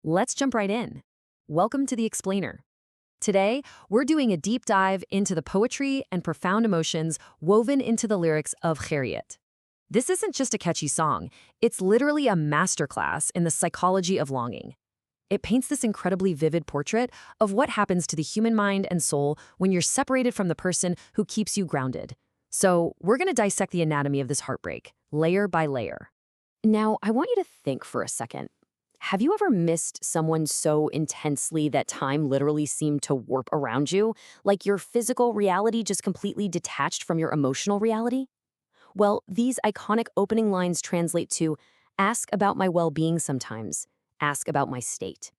Let's jump right in. Welcome to The Explainer. Today, we're doing a deep dive into the poetry and profound emotions woven into the lyrics of Khairiyat. This isn't just a catchy song, it's literally a masterclass in the psychology of longing. It paints this incredibly vivid portrait of what happens to the human mind and soul when you're separated from the person who keeps you grounded. So, we're going to dissect the anatomy of this heartbreak, layer by layer. Now, I want you to think for a second. Have you ever missed someone so intensely that time literally seemed to warp around you? Like your physical reality just completely detached from your emotional reality? Well, these iconic opening lines translate to, ask about my well-being sometimes, ask about my state.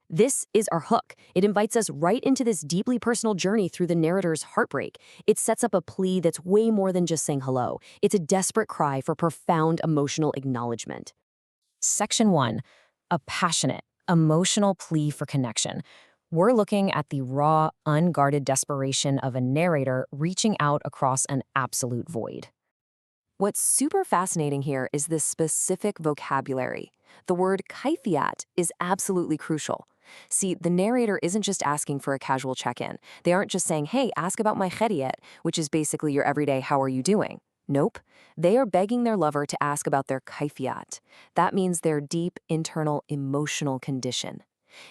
This is our hook. It invites us right into this deeply personal journey through the narrator's heartbreak. It sets up a plea that's way more than just saying hello. It's a desperate cry for profound emotional acknowledgement. Section 1. A passionate, emotional plea for connection. We're looking at the raw, unguarded desperation of a narrator reaching out across an absolute void. What's super fascinating here is this specific vocabulary. The word KHAIRIYAT is absolutely crucial. See, the narrator isn't just asking for a casual check-in. They aren't just saying, hey, ask about my KHAIRIYAT, which is basically your everyday how are you doing. Nope. They are begging their lover to ask about their kaifiyat. That means their deep, internal, emotional condition.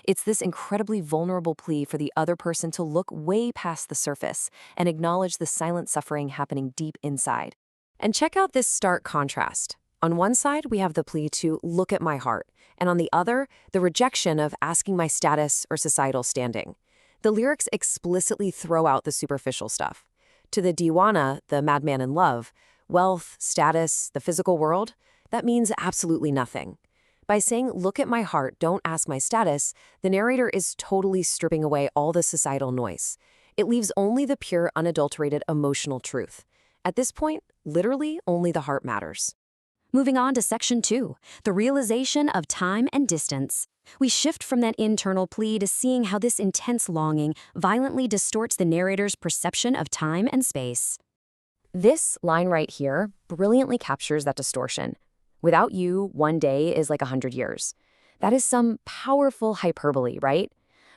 It's this incredibly vulnerable plea for the other person to look way past the surface and acknowledge the silent suffering happening deep inside. And check out this stark contrast. On one side, we have the plea to look at my heart, and on the other, the rejection of asking my status or societal standing. The lyrics explicitly throw out the superficial stuff. To the diwana, the madman in love, wealth, status, the physical world, that means absolutely nothing. By saying, look at my heart, don't ask my status, the narrator is totally stripping away all the societal noise. It leaves only the pure, unadulterated emotional truth. At this point, literally, only the heart matters. Moving on to Section 2, the realization of time and distance. We shift from that internal plea to seeing how this intense longing violently distorts the narrator's perception of time and space. This line right here brilliantly captures that distortion. Without you, one day is like 100 years. That is some powerful hyperbole, right?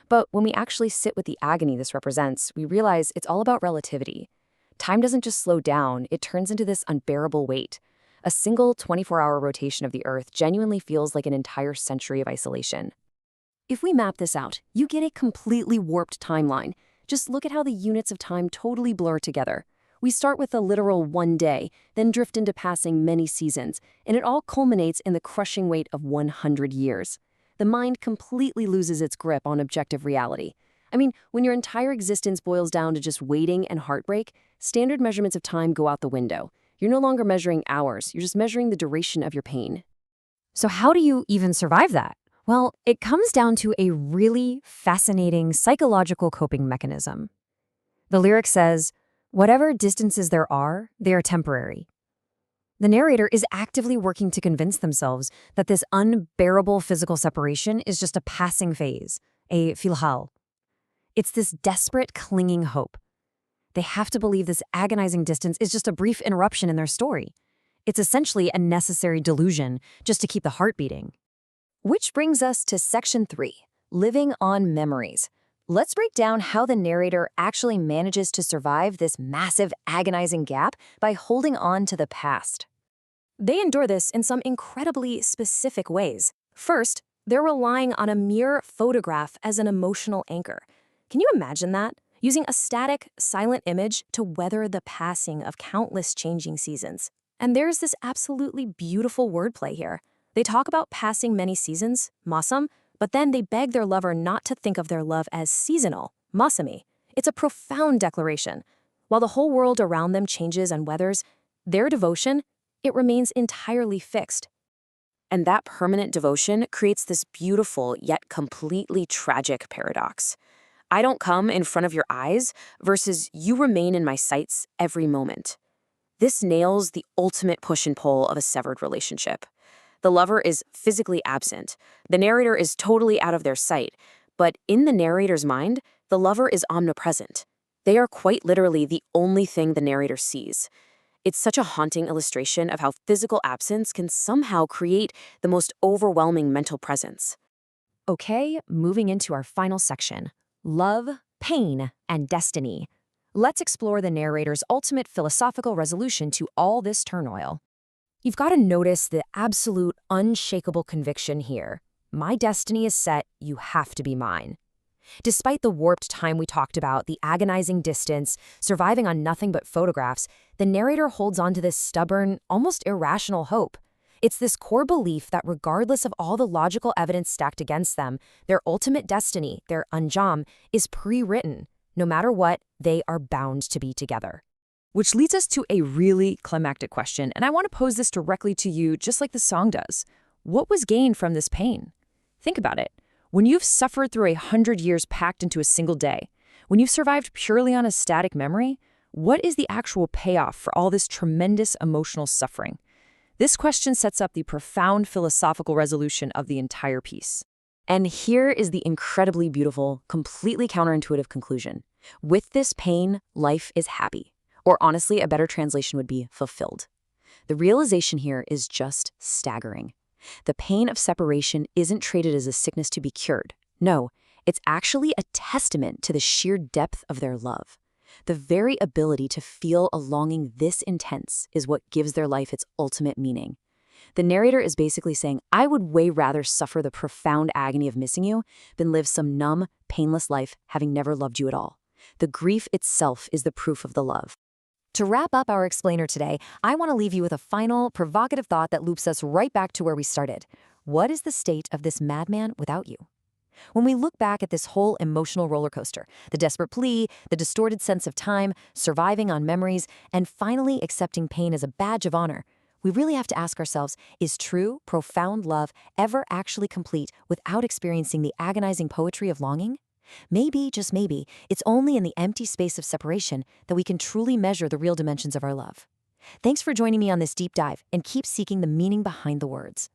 But when we actually sit with the agony this represents, we realize it's all about relativity. Time doesn't just slow down, it turns into this unbearable weight. A single 24-hour rotation of the Earth genuinely feels like an entire century of isolation. If we map this out, you get a completely warped timeline. Just look at how the units of time totally blur together. We start with a literal one day, then drift into passing many seasons, and it all culminates in the crushing weight of 100 years. The mind completely loses its grip on objective reality. I mean, when your entire existence boils down to just waiting and heartbreak, standard measurements of time go out the window. You're no longer measuring hours, you're just measuring the duration of your pain. So how do you even survive that? Well, it comes down to a really fascinating psychological coping mechanism. The lyric says, whatever distances there are, they are temporary. The narrator is actively working to convince themselves that this unbearable physical separation is just a passing phase, a filhal. It's this desperate, clinging hope. They have to believe this agonizing distance is just a brief interruption in their story. It's essentially a necessary delusion just to keep the heart beating. Which brings us to Section 3, living on memories. Let's break down how the narrator actually manages to survive this massive, agonizing gap by holding on to the past. They endure this in some incredibly specific ways. First, they're relying on a mere photograph as an emotional anchor. Can you imagine that? Using a static, silent image to weather the passing of countless changing seasons. And there's this absolutely beautiful wordplay here. They talk about passing many seasons, masam, but then they beg their lover not to think of their love as seasonal, masami. It's a profound declaration. While the whole world around them changes and weathers, their devotion, it remains entirely fixed. And that permanent devotion creates this beautiful yet completely tragic paradox. I don't come in front of your eyes versus you remain in my sights every moment. This nails the ultimate push and pull of a severed relationship. The lover is physically absent. The narrator is totally out of their sight. But in the narrator's mind, the lover is omnipresent. They are quite literally the only thing the narrator sees. It's such a haunting illustration of how physical absence can somehow create the most overwhelming mental presence. Okay, moving into our final section, love, pain, and destiny. Let's explore the narrator's ultimate philosophical resolution to all this turmoil. You've got to notice the absolute, unshakable conviction here. My destiny is set, you have to be mine. Despite the warped time we talked about, the agonizing distance, surviving on nothing but photographs, the narrator holds on to this stubborn, almost irrational hope. It's this core belief that regardless of all the logical evidence stacked against them, their ultimate destiny, their anjam, is pre-written. No matter what, they are bound to be together. Which leads us to a really climactic question, and I want to pose this directly to you just like the song does. What was gained from this pain? Think about it. When you've suffered through 100 years packed into a single day, when you've survived purely on a static memory, what is the actual payoff for all this tremendous emotional suffering? This question sets up the profound philosophical resolution of the entire piece. And here is the incredibly beautiful, completely counterintuitive conclusion. With this pain, life is happy. Or honestly, a better translation would be fulfilled. The realization here is just staggering. The pain of separation isn't treated as a sickness to be cured. No, it's actually a testament to the sheer depth of their love. The very ability to feel a longing this intense is what gives their life its ultimate meaning. The narrator is basically saying, I would way rather suffer the profound agony of missing you than live some numb, painless life having never loved you at all. The grief itself is the proof of the love. To wrap up our explainer today, I want to leave you with a final, provocative thought that loops us right back to where we started. What is the state of this madman without you? When we look back at this whole emotional roller coaster, the desperate plea, the distorted sense of time, surviving on memories, and finally accepting pain as a badge of honor, we really have to ask ourselves, is true, profound love ever actually complete without experiencing the agonizing poetry of longing? Maybe, just maybe, it's only in the empty space of separation that we can truly measure the real dimensions of our love. Thanks for joining me on this deep dive, and keep seeking the meaning behind the words.